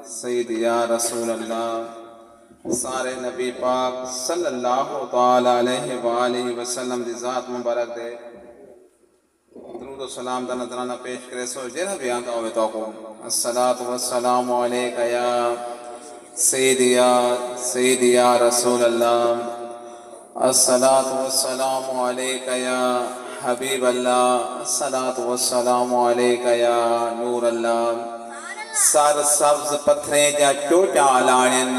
सैयद या रसूल अल्लाह सारे नबी पाक सल्लल्लाहु तआला अलैहि वसल्लम दी ज़ात मुबारक दे दरूद व सलाम दा नजराना पेश करे सो जरा बयान का होवे तो अस्सलातु वस्सलामु अलैका या सैयद या रसूल अल्लाह अस्सलातु वस्सलामु अलैका या हबीब अल्लाह अस्सलातु वस्सलामु अलैका या नूर अल्लाह सर सब्ज पत्थरें जा चोटा लाणन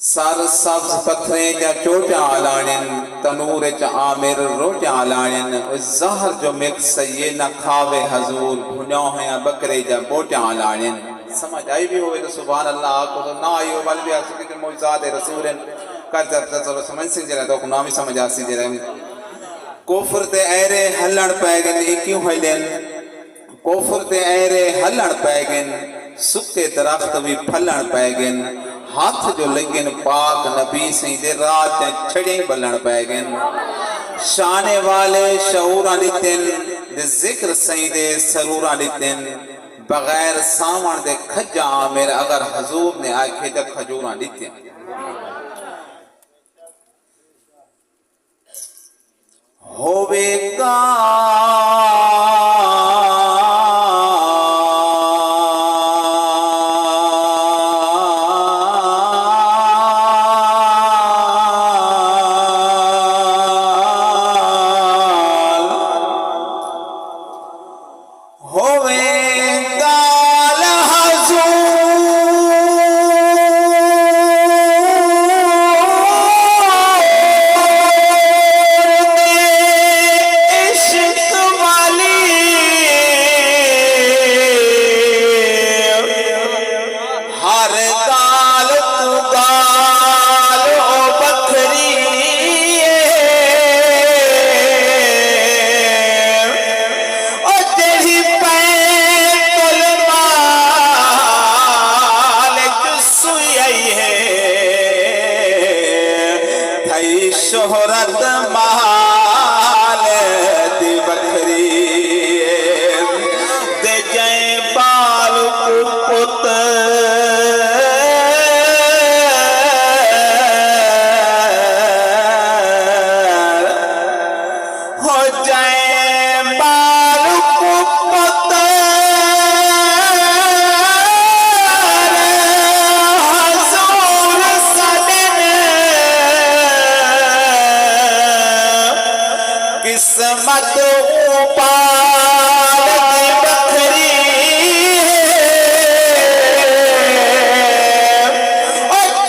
सर सब्ज पत्थरें जा चोटा लाणन तनूर च आमिर रोटा लाणन ज़हर जो मिक्स ये न खावे हजूर भुन्या या बकरे जा बोटा लाणन। समझ आई भी होवे तो सुभान अल्लाह को तो ना आई हो बल भी आसि के मौजूद रसूलन कर जब चलो समझ सिंह जरा तो नाम ही समझ आसी जरा कोफर ते ऐरे हलण पै गए क्यों हलन कोफर ते ऐरे हलण पै गए सुके दरख्त भी फलण पै गए हाथ जो लगिन पाक नबी सही दे रात छड़े बलण पै गए शाने वाले शऊरा दितन दे जिक्र सही दे सरूरा दितन बगैर सावण दे खजा आमिर अगर हजूर ने आखे तो खजूरा दितन होवेगा शोहरत माल दी बखरी दे जय बाल पुत हो जाए बाल पुत हजूर सदन किस्मत उपाल की बखरी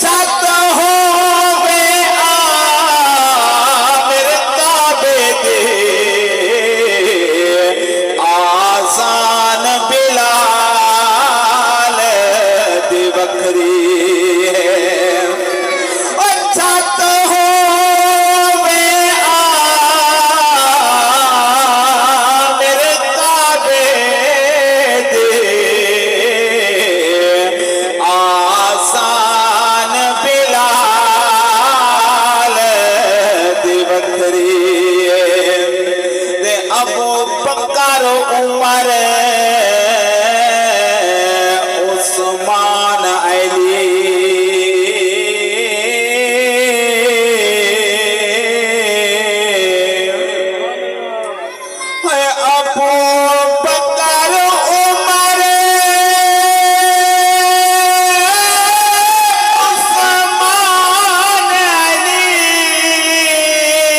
छत हो गए आमिर काबे दे आजान बिलाल दी बखरी छत हो उमर उस्मान अली अबू बकर उमर उस्मान अली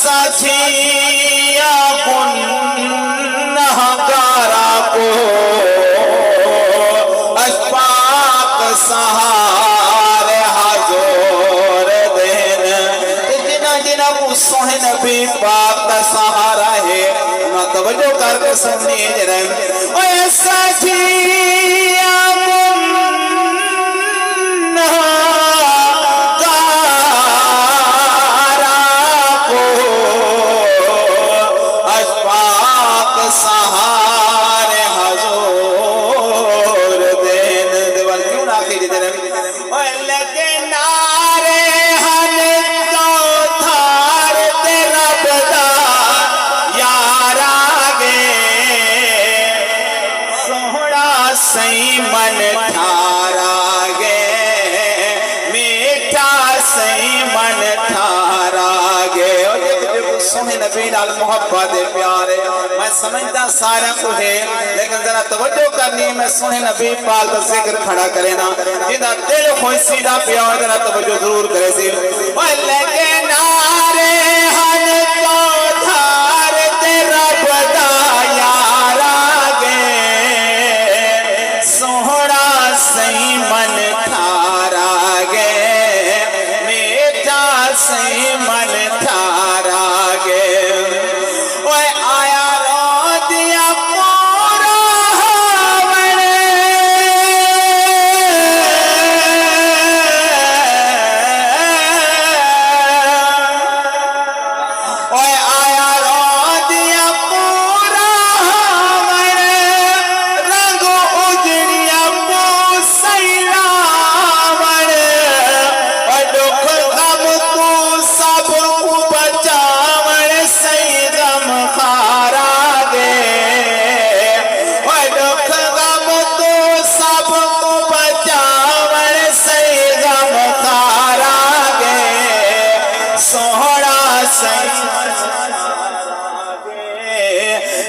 सचिया गुनहगारा को अशफाक सहारे हजूर देन जिना जिना को सोहे नबी पाक का सहारा है ना तवज्जो करके सुनिए जरा ओए सचिया सहारे हजूर देन देवल क्यों ना की जिधर लगे नारे हन तो थार तेरा बदा यारा गे सोहरा सही मन थारा गे मीठा सही मन थारा गे सोहे नबी नाल मोहब्बत प्यारे मैं समझदा सारा को है लेकिन जरा तवज्जो करनी मैं सोहे नबी पाक का जिक्र खड़ा करे ना जिदा दिल खुशी दा पिया जरा तवज्जो जरूर करे सी ओए लगे नारे हन तो थार तेरा बदा यारा गे सोहरा सही मन थारा गे मीठा सही मन थारा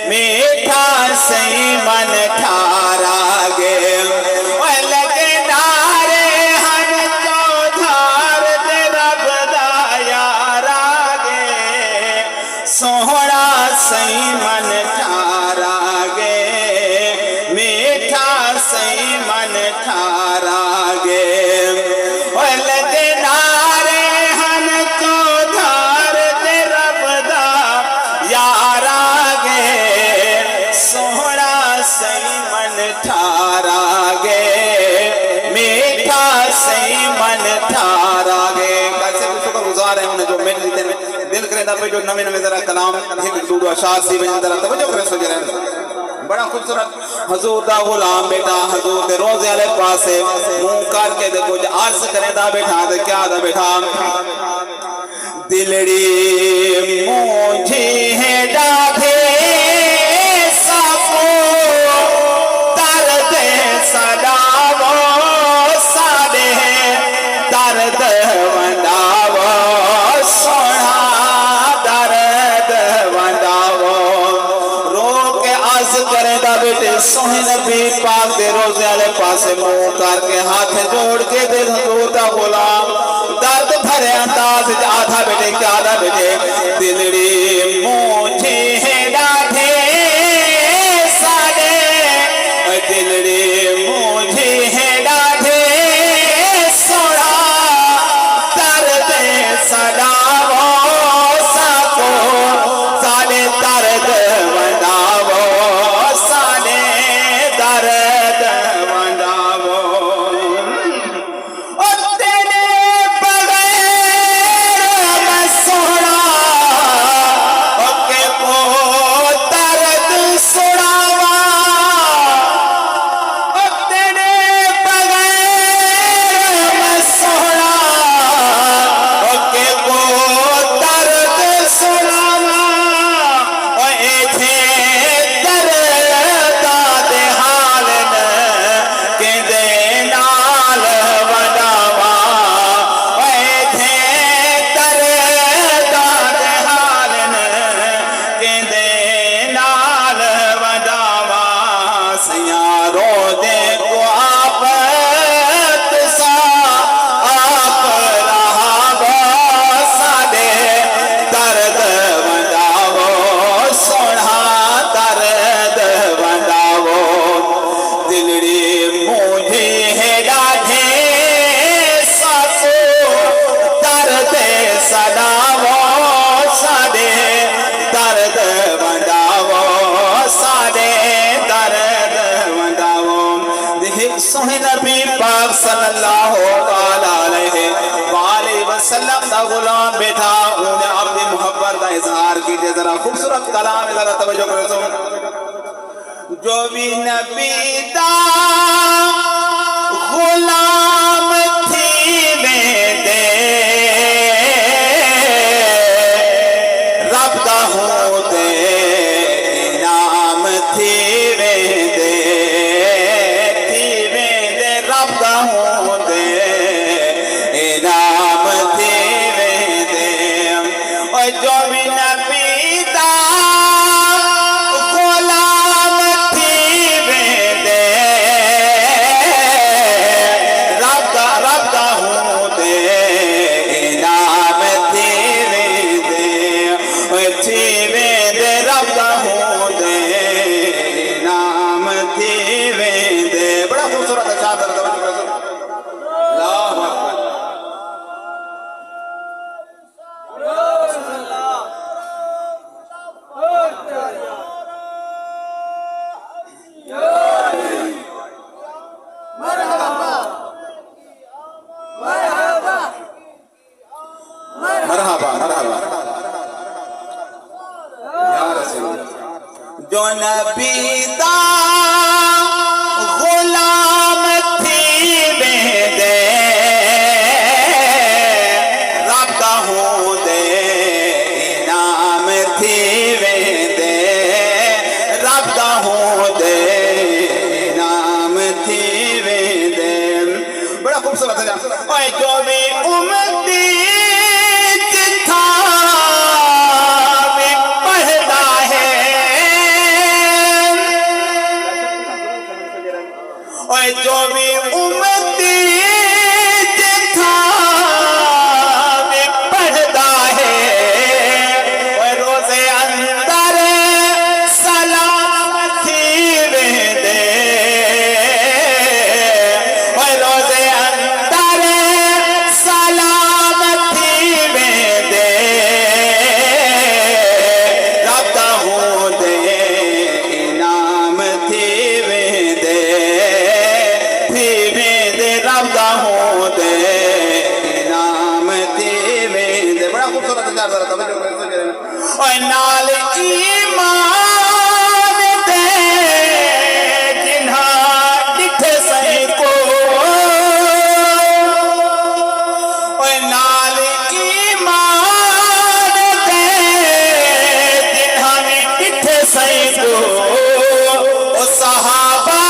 मीठा सही मन थारा गे लगे नारे हन तो थार तेरा बदा यारा गे सोहरा सही मन थारा गे मीठा सही मन थारा गे लगे नारे हन तो थार तेरा बदा यारा गे सोहरा सही मन थारा गे मीठा सही मन थारा गे कैसे शुक्रगुजार है उन्हें जो मिल दिल करे पे जो नवे नवे जरा कलाम एक दूर अशार सी बन जरा तवज्जो करे सो जरा बड़ा खूबसूरत हजूर दा गुलाम बेटा हजूर दे रोजे वाले पासे मुंह करके देखो जो अर्ज करेदा बैठा ते क्या दा बैठा दिलड़ी मुझे है डाधे साफो दर्द सदावो सादे दर्द वंदावो सोना दर्द वंदावो रो के अर्ज करे दा बेटे सोहे नबी पाक दे रोजे वाले पासे मुंह करके हाथ जोड़ के दे हजूर दा गुलाम दर्द भरे अंदाज आधा बेटे क्या आधा बेटे दिलड़ी मुझे है डाढ़े सादे दिलड़ी मुझे है डाढ़े सोना दर्द सदावो साको साले दर्द वंदावो साले दर्द वंदावो इजहार कीजिए जरा खूबसूरत कलाम है, जरा तवज्जो करो सुन। जो भी नबी दा गुलाम थी में दे रब दा हो दे इनाम थी में दे रब दा हो दे इनाम थी में दे। और जो भी नबी दा गुलाम थी में दे रब दा हो दे इनाम थी में दे थी में दे रब दा हो दे इनाम थी में दे। बड़ा खूबसूरत है शाह दर्द मरहबा मरहबा या रसूल। जो नबी दा गुलाम थी में दे रब दा हो दे इनाम थी में दे रब दा हो दे इनाम थी में दे। बड़ा खूबसूरत है। ओए जो भी उम्मती जो भी उम्मती था पढ़ता है रोज़े अंदर सलामती में दे रोज़े अंदर सलामती में दे रब दा हो दे इनाम थी में दे रब दा हो दे इनाम थी में दे। बड़ा खूबसूरत है जरा तवज्जो करो। ओए नाल ईमान दे जिन्हा दिखे सही को ओए नाल ईमान दे जिन्हा दिखे सही को ओ सहाबा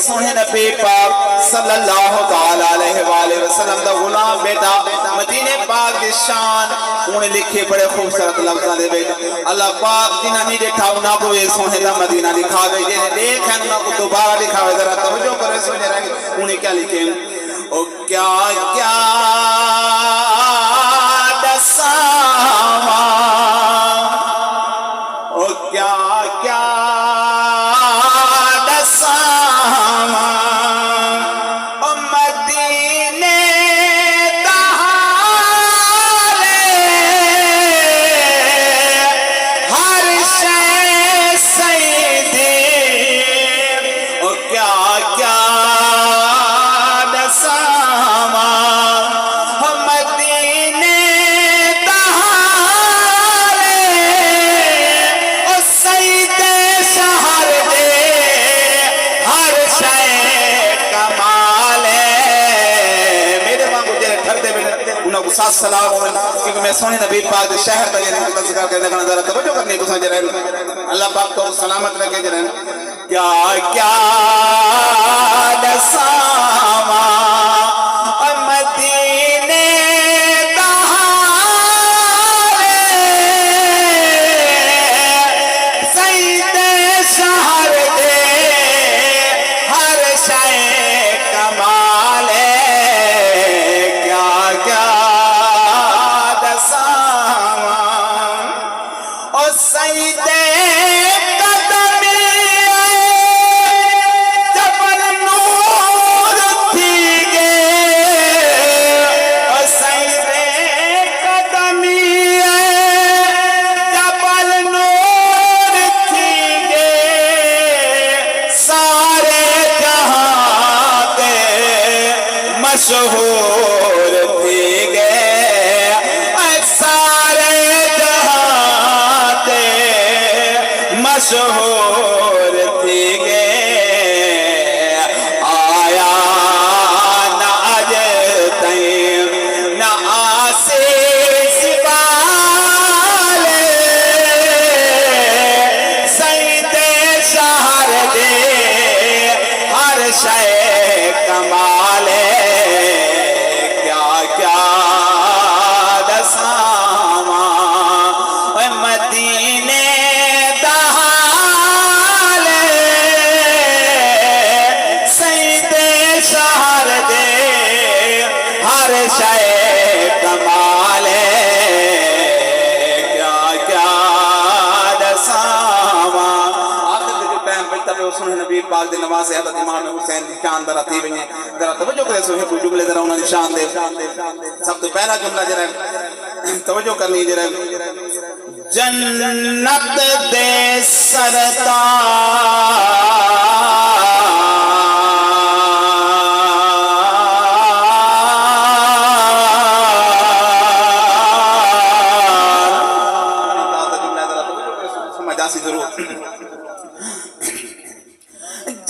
सोहे नबी पाक सल्लल्लाहु तआला अलैहि वसल्लम दा गुलाम बेटा मदीने पाक दी शान उन्हें लिखे बड़े खूबसूरत लफ्ज़ां दे विच अल्लाह पाक जिन्हां नहीं देखा उन्हां को ये सोहे दा मदीना दिखावे जे देख उन्हां को दोबारा दिखावे। जरा तवज्जो करो सोने रंग उन्हें क्या लिखे ओ क्या क्या दसावा ओ क्या क्या सलाम क्योंकि मैं सोने नबी पाक शहर का तज़किरा करने का जरा तवज्जो करने को समझ रहे अल्लाह पाक को सलामत रखे जरा। क्या क्या दसावा मदीने सईदे शहर दे हर शय कमाले क्या क्या सईदे कदम मशहूर थी गए सारे जहां ते मशहूर थी गए आया न अज तईं न आसीस वाले सईं ते शहर दे हर शय कमाले क्या क्या दसावा मदीने दहाले सईं ते शहर दे हर शय कमाले क्या क्या दसावा सुन नबी पाक दे नवाज़े हज़रत इमाम हुसैन दी शान दरा थी वने जरा तवज्जो करे सो हिकु जुमले जरा उन्हां दी शान दे सब तो पहला जुमला जरा तवज्जो करनी जरा जन्नत दे सरतार समझ आसी जरूर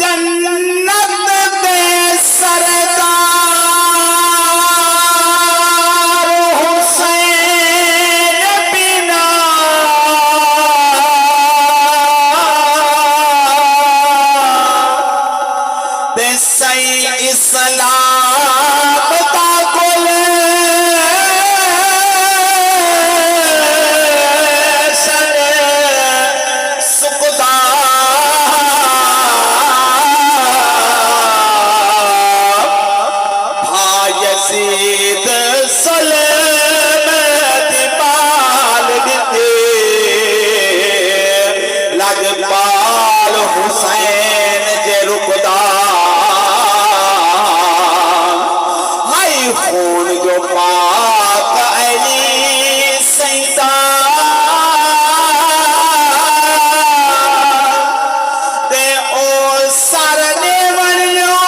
जन्नत दे सरदार हुसैन बिना ते सही इस्लाम दा कुल सुखदा यज़ीद सलेम पाल दिते लजपाल हुसैन जे रुकदा हाय खून जो पाक अली सैदा दे ओ सरने वणियो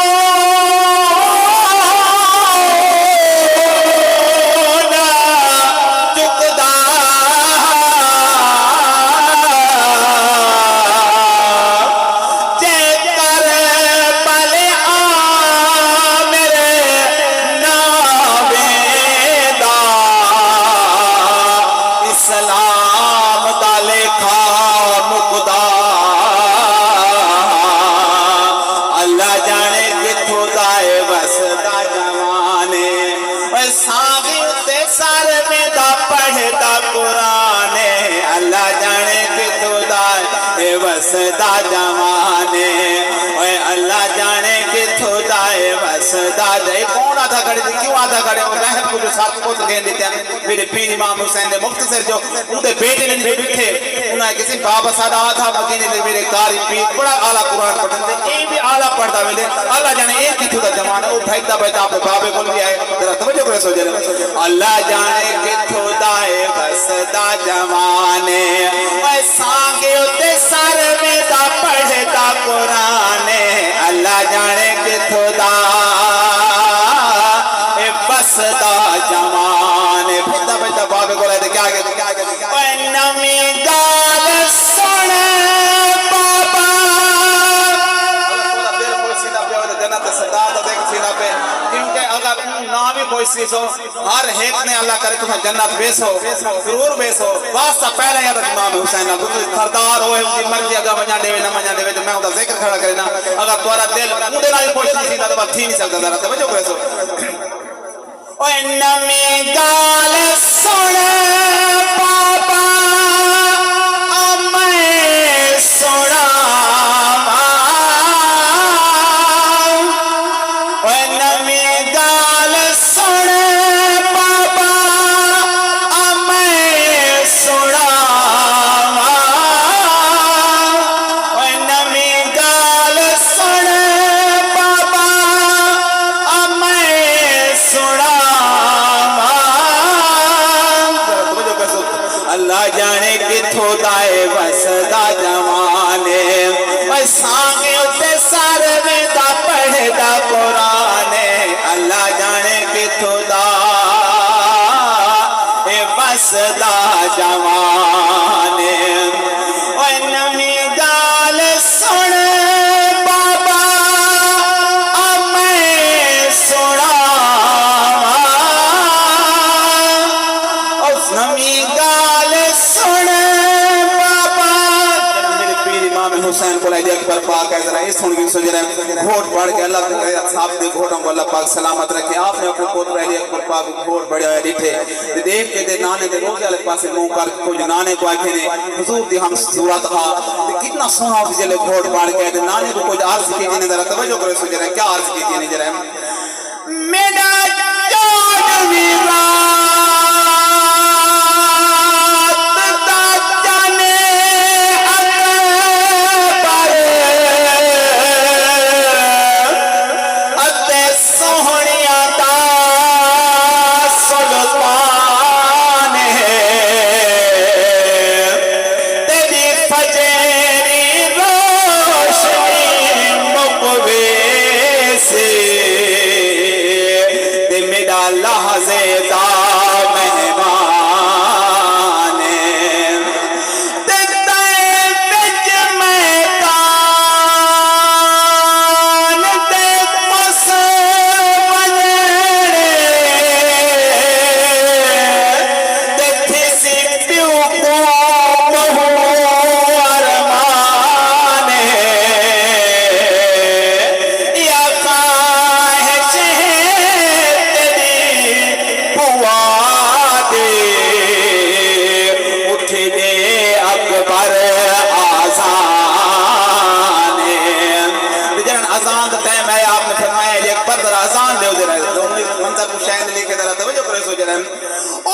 सलाम दाले खा मुकदा अल्लाह जाने किथों दाए बसदा जवाने सागी ते सर में दा पढ़दा कुराने अल्लाह जाने किथों दाए बसदा जवाने अल्लाह जाने किथों दाए बसदा दे कौन आधा खड़े क्यों आधा खड़े वो रहत को जो साथ को तो गेंद देते मेरे पीर इमाम हुसैन ने मुख्तसर जो उनके बेटे ने भी बिठे उन्हें किसी बाबा सादा था मदीने में मेरे कारी पीर बड़ा आला कुरान पढ़ते ये भी आला पढ़ता मिले अल्लाह जाने एक किथों दा जमाना वो भाईदा बैठा अपने बाबे को भी आए जरा तवज्जो करे सो जरा अल्लाह जाने किथों दाए बसदा जमाने ओए सांगे उते सर में दा पढ़दा कुराने अल्लाह जाने किथों दा बसदा जमाने फिरदा बैठा बाबे को लेते क्या नमी गाल सुन बाबा क्योंकि अगर ना भी कोई चीज हो हर एक ने अल्लाह करे तुम्हें जन्नत बेसो जरूर बेसो वास्ता पहले याद इमाम हुसैन ना सरदार हो उनकी मर्जी अगर मजा देवे ना मजा देवे तो मैं उनका जिक्र खड़ा करे ना अगर तुम्हारा दिल मुंडे नाल कोई चीज ना तो बात थी नहीं सकता जरा समझो कैसो ओए नमी गाल सुन बाबा मैं सुना ओए नमी गाल सुन बाबा मैं सुना ओए नमी गाल सुन बाबा मैं सुना हसदा जवाने ओए नवी गाल सुन बाबा मैं सुनावा उस नवी गाल सुन बाबा मेरे पीर इमाम हुसैन को लाई अकबर पाक है जरा ये सुन के सुन जरा घोट पढ़ के अल्लाह के साहब के घोटों को अल्लाह पाक सलामत रखे आपने अपने पोत अली अकबर पाक घोट बढ़िया दिखे देख के दे नाने दे रोके वाले पासे मुंह कर कुछ नाने को आखे ने हुजूर दी हम सूरत हा कितना सोना जले घोट पढ़ के दे नाने को कुछ अर्ज की ने जरा तवज्जो करे सो जरा क्या अर्ज की ने जरा मेरा जान वीरा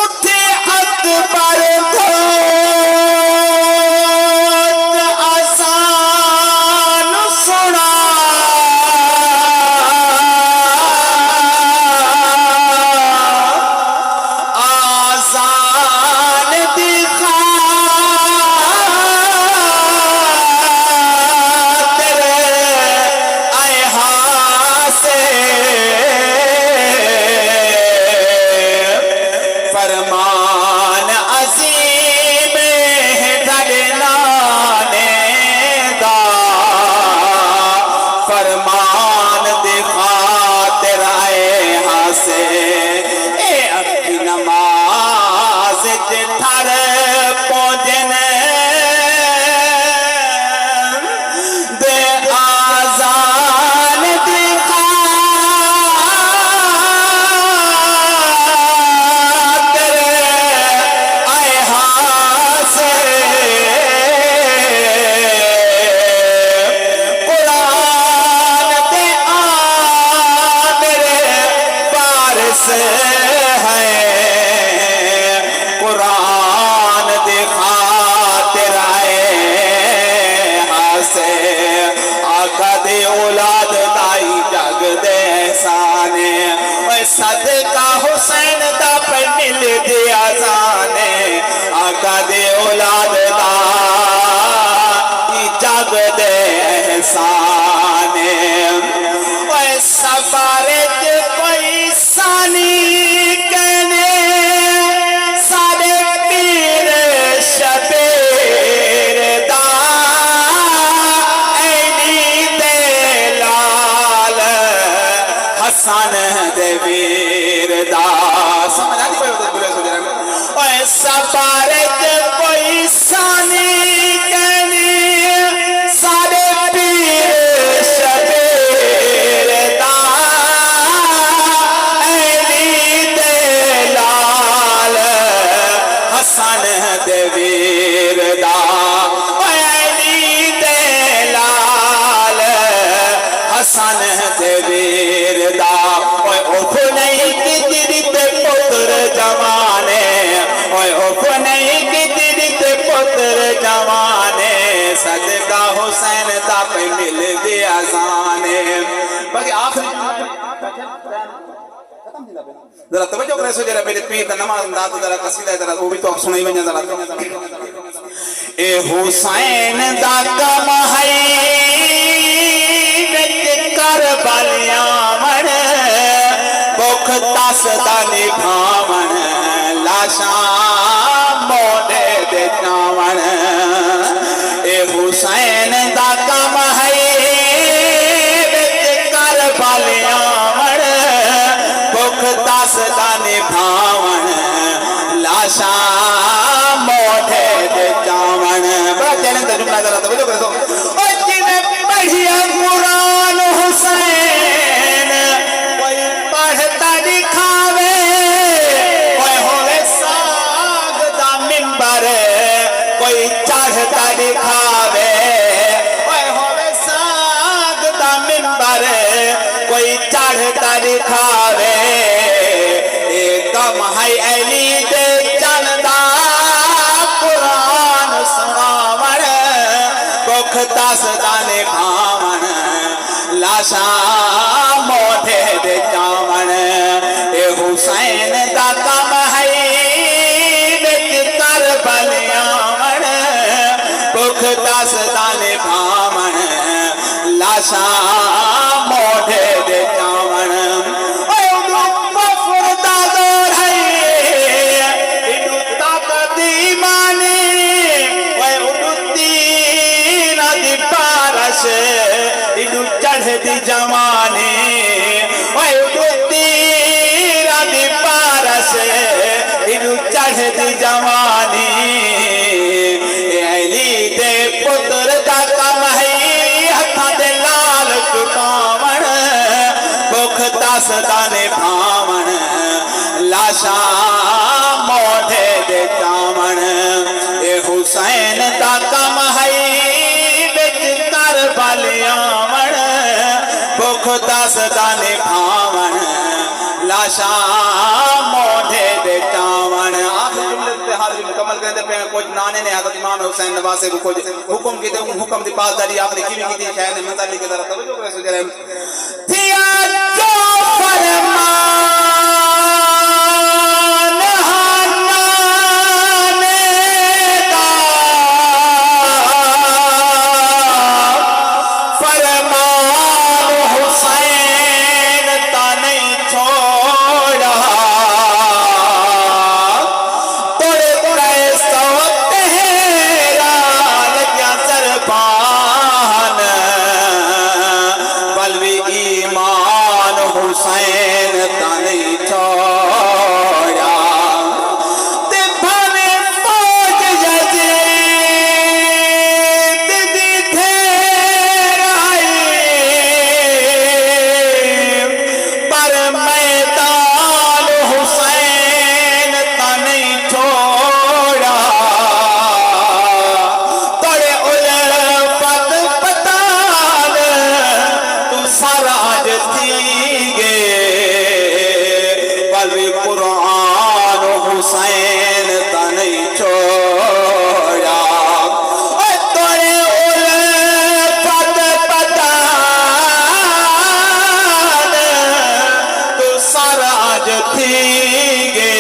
उठे अकबर आसान सुना आसान दिखा तेरे आए हासे फरमान अजीम ढलनाने दा फरमान दिखा तेरा हासे ए अखी नमाज ठर पहुंचन दे आजान दिखा कुरान दिखा तेरा हासे आका दे औलाद ताई जग दे साने सदका हुसैन दा पे मिल दे आजाने आका दे औलाद ताई जग दे साने सवारे कोई सानी कहने सारे पीर शबीर दा ऐनी दे लाल हसन दे वीर दा समझ आती कोई बोले सो जरा ओए सवारे कोई सानी कहने सारे पीर शबीर हसन दे वीर दा अली दे लाल हसन दे वीर दा उफ नहीं कि तेरी ते पुत्र जवाने उफ नहीं कि तेरी ते पुत्र जवाने सदका हुसैन दा पे मिल दे आजाने बाकी आखिरी जरा तवज्जो करे सो जरा मेरे पीर दा नमाज अंदाज जरा कसीदा जरा वो भी तो सुनाई वने जरा ए हुसैन दा कम है विच करबलिया मन भुख तस दा निभावन लाशां चावण ए हुसैन दा कम है विच करबल आवण भुख दस दा निभावण लाशा मोढे दे चावण। बड़ा चैलेंज जुमला जरा तवज्जो करो ओ जिने पढ़िया कुरान हुसैन कोई पढ़ता दिखावे कोई होवे साग दा मिंबर कोई चढ़ता दिखावे कोई होवे साग दा मिंबर कोई चढ़ता दिखावे कम है अली दे चलदा कुरान सुनावण भुख दस दा निभावण लाशा मोढे दे चावण ए हुसैन दा कम है विच करबल आवण भुख दस दा निभावण लाशा मोढे दे चावण। इनु चढ़दी जवानी दी पारस इनु चढ़दी जवानी अली दे पुत्र दा कम है हथा दे लाल चुकावण भुख दस दा निभावण लाशा मोढे दे चावण ए हुसैन दा कम है करबल आवण भुख दस दा निभावण लाशा मोढे दे चावण। आखिर जुमले पे हाजिर मुकम्मल करते पे कुछ नाने ने हजरत इमाम हुसैन नवासे को कुछ हुक्म की थे हुक्म दी पासदारी आपने की की शायद ने मजा लेके जरा तवज्जो करो सुजरे थिया जो हुसैन तने छोड़ा ते भावे फौज यजीद दी ढेर आई पर मैदान हुसैन तने छोड़ा तोड़े उल्फत पताल तू सराज थी कुरान हुसैन तने छोड़ा तोरे उल्फत पताल तू सराज थी गे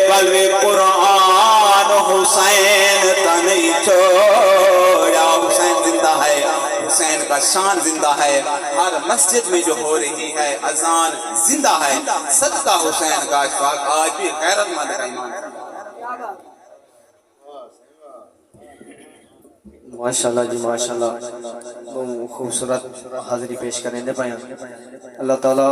बलवे कुरान हुसैन तने छोड़ा। हुसैन जिंदा है हुसैन का शान जिंदा है हर मस्जिद में जो हो रही है अजान जिंदा है सदका हुसैन का अशफाक आज भी गैरतमंद का ईमान। माशाल्लाह जी माशाल्लाह खूबसूरत हाजिरी पेश करें दे पाए अल्लाह ताला